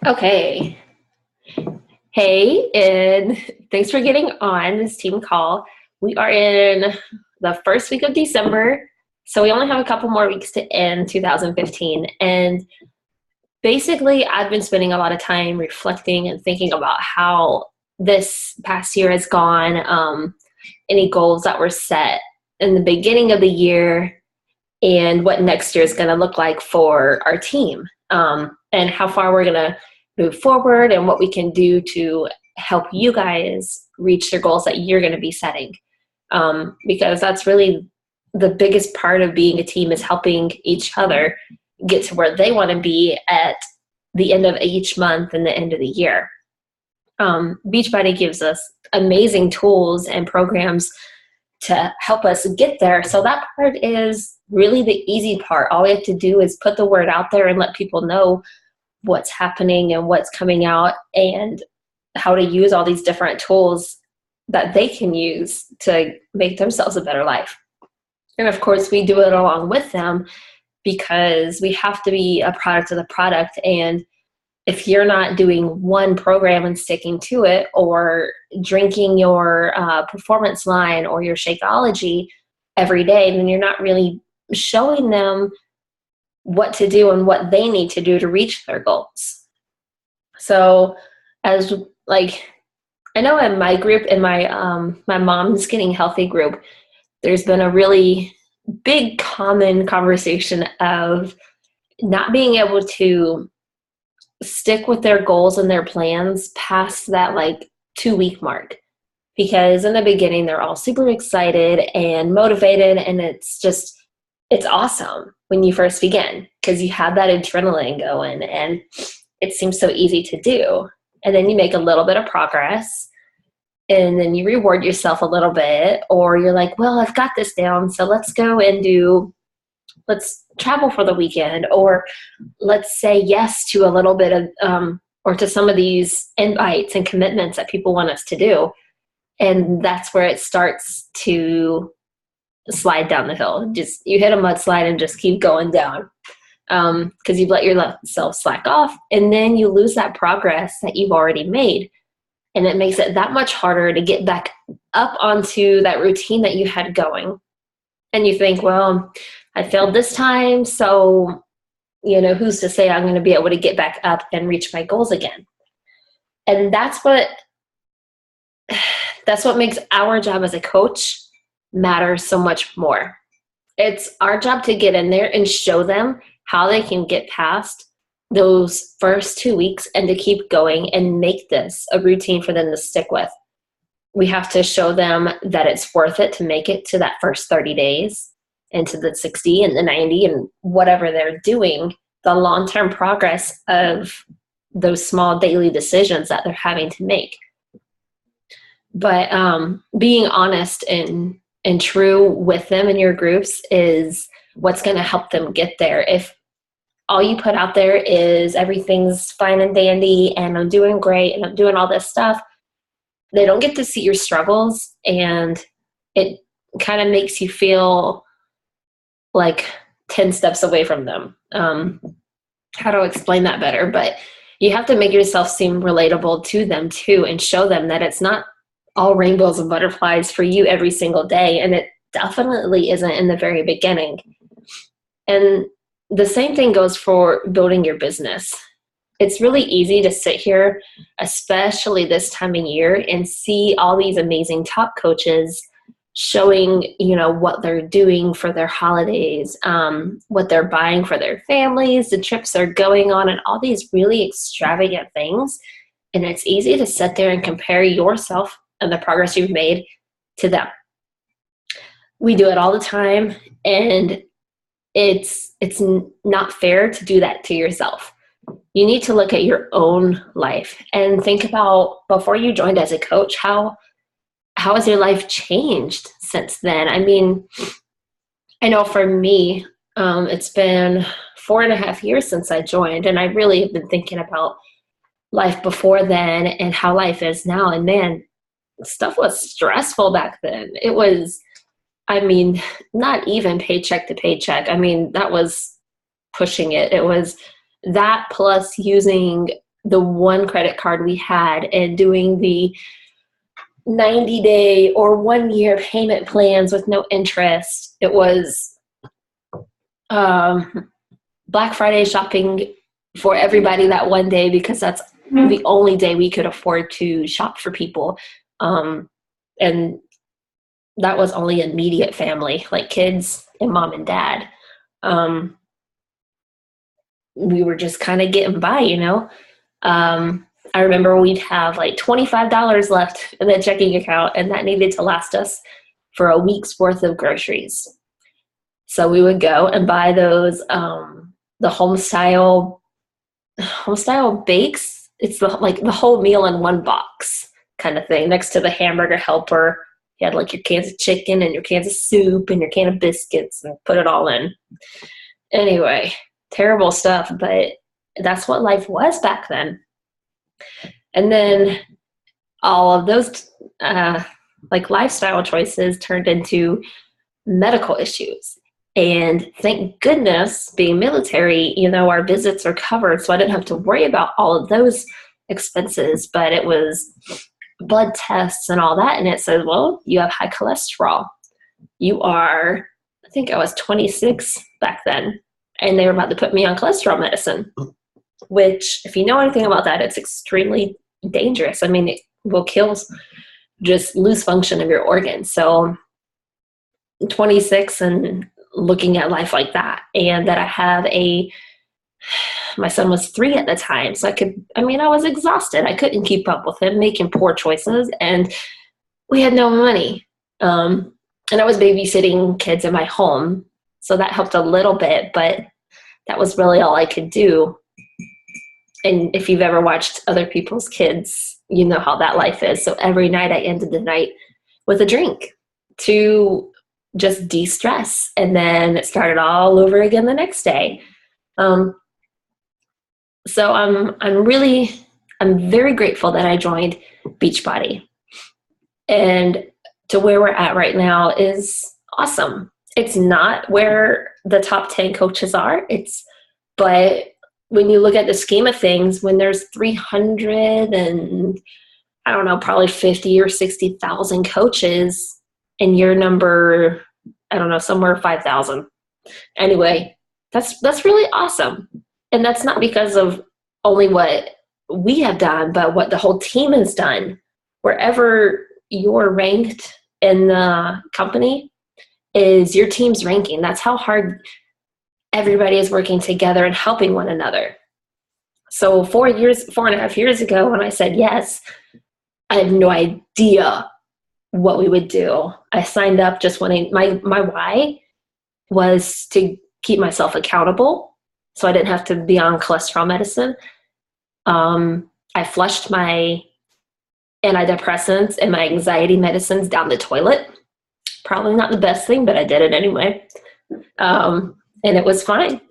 Okay. Hey, and thanks for getting on this team call. We are in the first week of December, so we only have a couple more weeks to end 2015. And basically, I've been spending a lot of time reflecting and thinking about how this past year has gone, any goals that were set in the beginning of the year, and what next year is going to look like for our team, and how far we're going to move forward and what we can do to help you guys reach the goals that you're going to be setting. Because that's really the biggest part of being a team, is helping each other get to where they want to be at the end of each month and the end of the year. Beachbody gives us amazing tools and programs to help us get there. So that part is really the easy part. All we have to do is put the word out there and let people know what's happening and what's coming out, and how to use all these different tools that they can use to make themselves a better life. And of course, we do it along with them, because we have to be a product of the product. And if you're not doing one program and sticking to it, or drinking your performance line or your Shakeology every day, then you're not really showing them what to do and what they need to do to reach their goals. So as I know in my group, in my mom's getting healthy group, there's been a really big common conversation of not being able to stick with their goals and their plans past that 2-week mark. Because in the beginning, they're all super excited and motivated, and it's awesome when you first begin, because you have that adrenaline going and it seems so easy to do. And then you make a little bit of progress, and then you reward yourself a little bit, or you're like, well, I've got this down, so let's travel for the weekend, or let's say yes to a little bit of, or to some of these invites and commitments that people want us to do. And that's where it starts to slide down the hill. Just, you hit a mudslide and just keep going down, because you've let yourself slack off, and then you lose that progress that you've already made. And it makes it that much harder to get back up onto that routine that you had going. And you think, well, I failed this time, so who's to say I'm going to be able to get back up and reach my goals again? And that's what makes our job as a coach matter so much more. It's our job to get in there and show them how they can get past those first 2 weeks and to keep going and make this a routine for them to stick with. We have to show them that it's worth it to make it to that first 30 days, into the 60 and the 90 and whatever they're doing, the long-term progress of those small daily decisions that they're having to make. But being honest and true with them in your groups is what's going to help them get there. If all you put out there is everything's fine and dandy and I'm doing great and I'm doing all this stuff, they don't get to see your struggles, and it kind of makes you feel like 10 steps away from them. How to explain that better? But you have to make yourself seem relatable to them too, and show them that it's not all rainbows and butterflies for you every single day. And it definitely isn't in the very beginning. And the same thing goes for building your business. It's really easy to sit here, especially this time of year, and see all these amazing top coaches showing, what they're doing for their holidays, what they're buying for their families, the trips they're going on, and all these really extravagant things. And it's easy to sit there and compare yourself and the progress you've made to them. We do it all the time, and it's not fair to do that to yourself. You need to look at your own life and think about, before you joined as a coach, how has your life changed since then? I mean, I know for me, it's been 4.5 years since I joined, and I really have been thinking about life before then and how life is now. And man, stuff was stressful back then. It was, not even paycheck to paycheck. That was pushing it. It was that plus using the one credit card we had and doing the 90-day or 1-year payment plans with no interest. It was Black Friday shopping for everybody that one day because that's the only day we could afford to shop for people. And that was only immediate family, like kids and mom and dad. We were just kind of getting by, you know. I remember we'd have like $25 left in the checking account, and that needed to last us for a week's worth of groceries. So we would go and buy those, the home style bakes. It's like the whole meal in one box kind of thing. Next to the hamburger helper, you had like your cans of chicken and your cans of soup and your can of biscuits, and put it all in. Anyway, terrible stuff, but that's what life was back then. And then all of those like lifestyle choices turned into medical issues. And thank goodness, being military, you know, our visits are covered, so I didn't have to worry about all of those expenses. But it was blood tests and all that, and it said, well, you have high cholesterol. You are, I think I was 26 back then, and they were about to put me on cholesterol medicine, which, if you know anything about that, it's extremely dangerous. I mean, it will kill, just lose function of your organs. So 26 and looking at life like that, and that I have my son was 3 at the time, so I was exhausted. I couldn't keep up with him, making poor choices, and we had no money. And I was babysitting kids in my home, so that helped a little bit, but that was really all I could do. And if you've ever watched other people's kids, you know how that life is. So every night I ended the night with a drink to just de-stress, and then it started all over again the next day. So I'm very grateful that I joined Beachbody, and to where we're at right now is awesome. It's not where the top 10 coaches are, but when you look at the scheme of things, when there's 300 and I don't know, probably 50 or 60,000 coaches, and you're number, I don't know, somewhere 5,000. Anyway, that's really awesome. And that's not because of only what we have done, but what the whole team has done. Wherever you're ranked in the company is your team's ranking. That's how hard everybody is working together and helping one another. So 4.5 years ago, when I said yes, I had no idea what we would do. I signed up just when my why was to keep myself accountable, so I didn't have to be on cholesterol medicine. I flushed my antidepressants and my anxiety medicines down the toilet. Probably not the best thing, but I did it anyway. And it was fine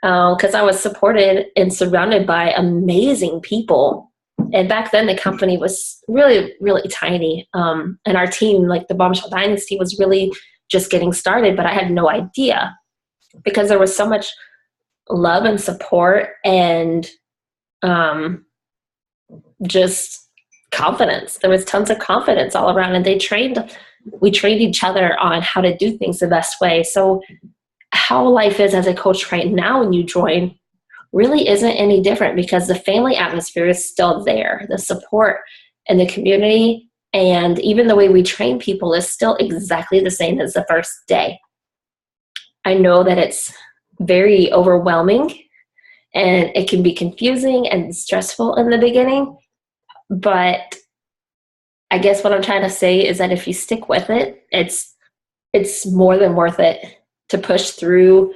because I was supported and surrounded by amazing people. And back then the company was really, really tiny. And our team, like the Bombshell Dynasty, was really just getting started, but I had no idea because there was so much love and support and just confidence. There was tons of confidence all around, and we trained each other on how to do things the best way. So how life is as a coach right now when you join really isn't any different because the family atmosphere is still there. The support and the community and even the way we train people is still exactly the same as the first day. I know that it's very overwhelming and it can be confusing and stressful in the beginning, but I guess what I'm trying to say is that if you stick with it, it's more than worth it to push through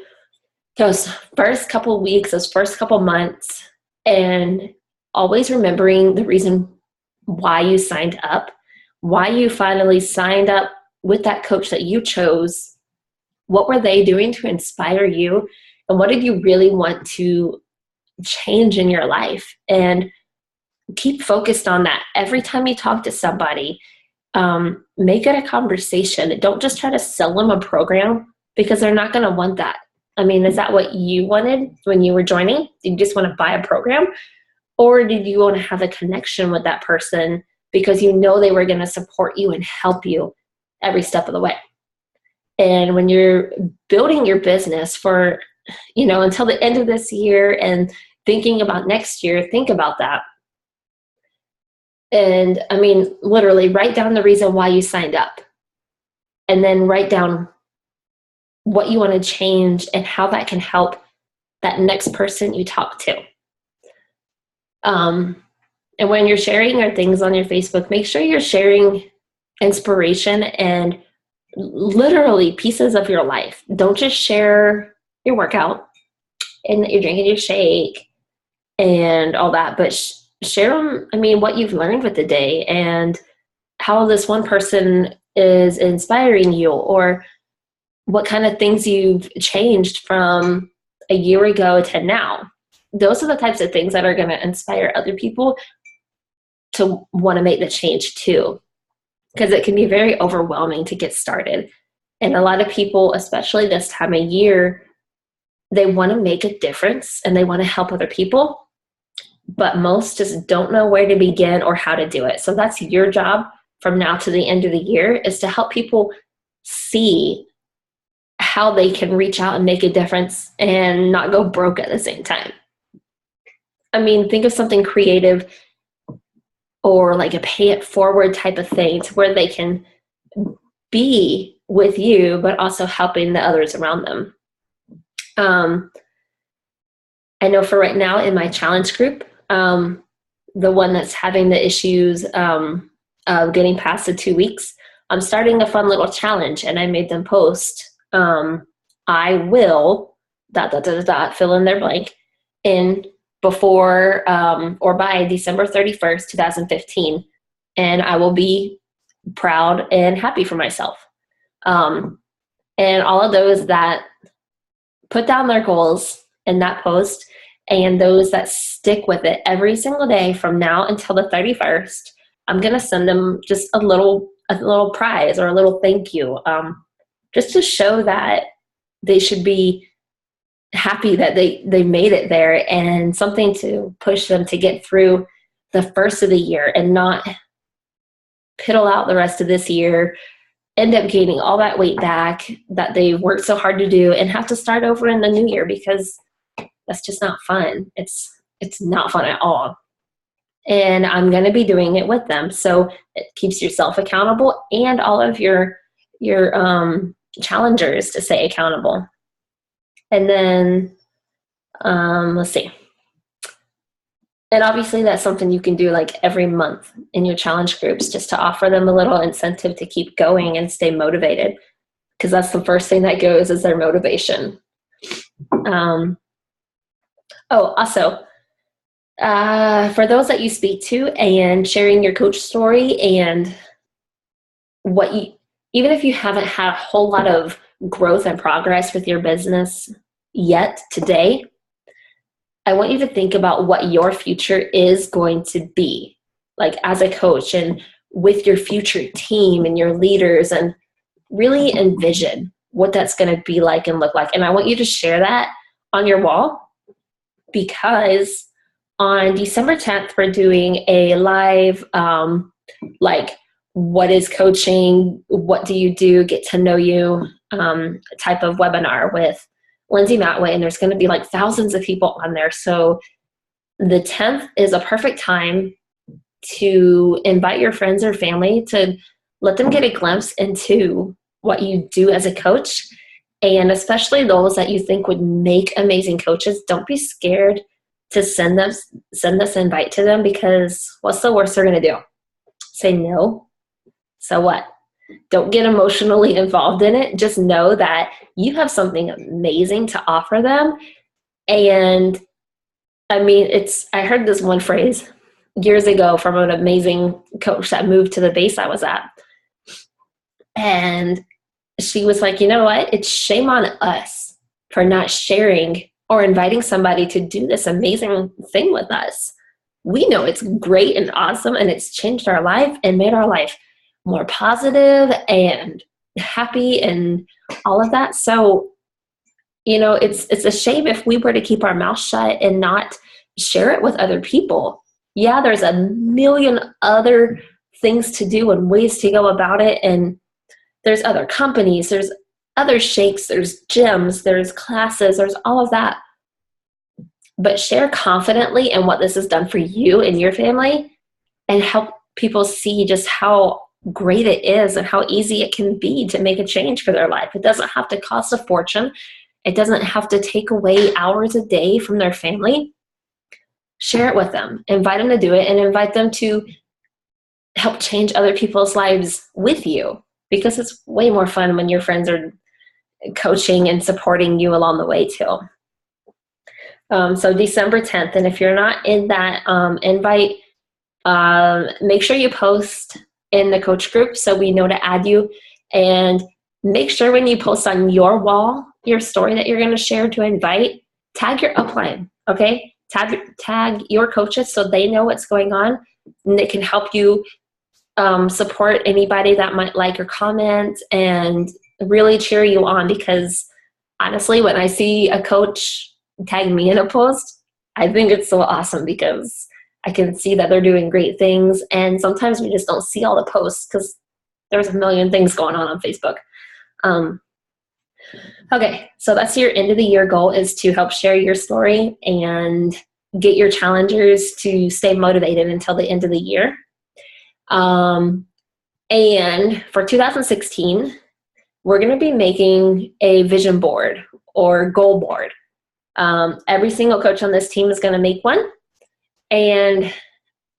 those first couple weeks, those first couple months, and always remembering the reason why you signed up, why you finally signed up with that coach that you chose. What were they doing to inspire you? And what did you really want to change in your life? And keep focused on that. Every time you talk to somebody, make it a conversation. Don't just try to sell them a program because they're not going to want that. I mean, is that what you wanted when you were joining? Did you just want to buy a program? Or did you want to have a connection with that person because you know they were going to support you and help you every step of the way? And when you're building your business for, until the end of this year and thinking about next year, think about that. And I mean, literally write down the reason why you signed up, and then write down what you want to change and how that can help that next person you talk to. And when you're sharing your things on your Facebook, make sure you're sharing inspiration and literally pieces of your life. Don't just share your workout and that you're drinking your shake and all that, but share them, what you've learned with the day and how this one person is inspiring you, or what kind of things you've changed from a year ago to now. Those are the types of things that are going to inspire other people to want to make the change too, because it can be very overwhelming to get started. And a lot of people, especially this time of year, they want to make a difference and they want to help other people, but most just don't know where to begin or how to do it. So that's your job from now to the end of the year, is to help people see how they can reach out and make a difference and not go broke at the same time. Think of something creative or like a pay it forward type of thing, to where they can be with you, but also helping the others around them. I know for right now in my challenge group, the one that's having the issues of getting past the 2 weeks, I'm starting a fun little challenge, and I made them post, I will ... fill in their blank in before or by December 31st, 2015, and I will be proud and happy for myself. And all of those that put down their goals in that post, and those that stick with it every single day from now until the 31st, I'm going to send them just a little prize or a little thank you, just to show that they should be happy that they made it there, and something to push them to get through the first of the year and not piddle out the rest of this year, end up gaining all that weight back that they worked so hard to do, and have to start over in the new year, because that's just not fun. It's not fun at all. And I'm going to be doing it with them. So it keeps yourself accountable and all of your challengers to stay accountable. And then, let's see. And obviously that's something you can do like every month in your challenge groups, just to offer them a little incentive to keep going and stay motivated, because that's the first thing that goes, is their motivation. Also, for those that you speak to, and sharing your coach story, and even if you haven't had a whole lot of growth and progress with your business yet today, I want you to think about what your future is going to be like as a coach, and with your future team and your leaders, and really envision what that's going to be like and look like. And I want you to share that on your wall, because on December 10th, we're doing a live, what is coaching, what do you do, get to know you type of webinar with Lindsay Matway, and there's going to be like thousands of people on there. So the 10th is a perfect time to invite your friends or family, to let them get a glimpse into what you do as a coach, and especially those that you think would make amazing coaches. Don't be scared to send this invite to them, because what's the worst they're going to do? Say no? So what? Don't get emotionally involved in it. Just know that you have something amazing to offer them. And I heard this one phrase years ago from an amazing coach that moved to the base I was at. And she was like, you know what? It's shame on us for not sharing or inviting somebody to do this amazing thing with us. We know it's great and awesome, and it's changed our life and made our life more positive and happy and all of that. So, it's a shame if we were to keep our mouth shut and not share it with other people. Yeah, there's a million other things to do and ways to go about it. And there's other companies, there's other shakes, there's gyms, there's classes, there's all of that. But share confidently in what this has done for you and your family, and help people see just how great it is and how easy it can be to make a change for their life. It doesn't have to cost a fortune. It doesn't have to take away hours a day from their family. Share it with them. Invite them to do it, and invite them to help change other people's lives with you, because it's way more fun when your friends are coaching and supporting you along the way too. So December 10th, and if you're not in that invite, make sure you post in the coach group so we know to add you, and make sure when you post on your wall, your story that you're going to share to invite, tag your upline, okay? Tag your coaches so they know what's going on, and they can help you support anybody that might like your comment and really cheer you on. Because honestly, when I see a coach tag me in a post, I think it's so awesome, because I can see that they're doing great things. And sometimes we just don't see all the posts because there's a million things going on Facebook. Okay, so that's your end of the year goal, is to help share your story and get your challengers to stay motivated until the end of the year. And for 2016, we're going to be making a vision board or goal board. Every single coach on this team is going to make one. And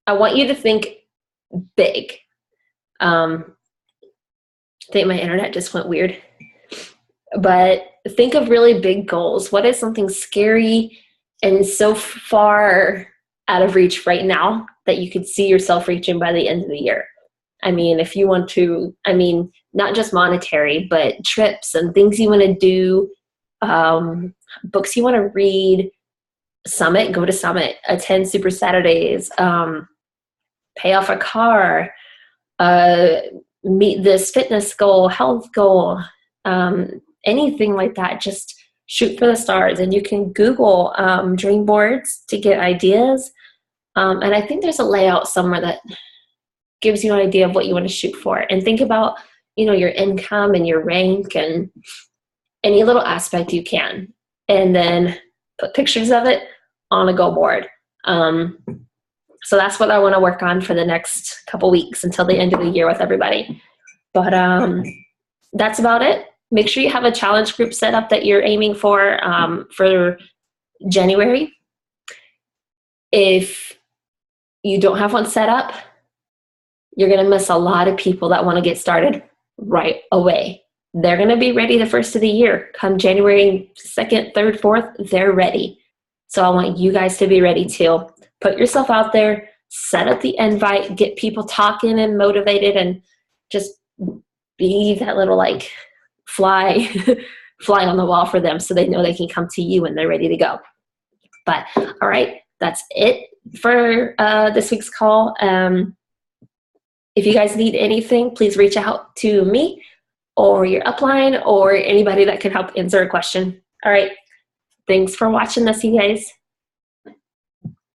I want you to think big. I think my internet just went weird. But think of really big goals. What is something scary and so far out of reach right now that you could see yourself reaching by the end of the year? I mean, if you want to, not just monetary, but trips and things you want to do, books you want to read, Summit, go to Summit, attend Super Saturdays, pay off a car, meet this fitness goal, health goal, anything like that. Just shoot for the stars. And you can Google dream boards to get ideas. And I think there's a layout somewhere that gives you an idea of what you want to shoot for. And think about, your income and your rank and any little aspect you can. And then put pictures of it on a goal board. So that's what I want to work on for the next couple weeks until the end of the year with everybody. But that's about it. Make sure you have a challenge group set up that you're aiming for January. If you don't have one set up, you're going to miss a lot of people that want to get started right away. They're going to be ready the first of the year. Come January 2nd, 3rd, 4th, they're ready. So I want you guys to be ready too. Put yourself out there, set up the invite, get people talking and motivated, and just be that little fly on the wall for them so they know they can come to you when they're ready to go. But all right, that's it for this week's call. If you guys need anything, please reach out to me or your upline or anybody that can help answer a question. All right. Thanks for watching this, you guys.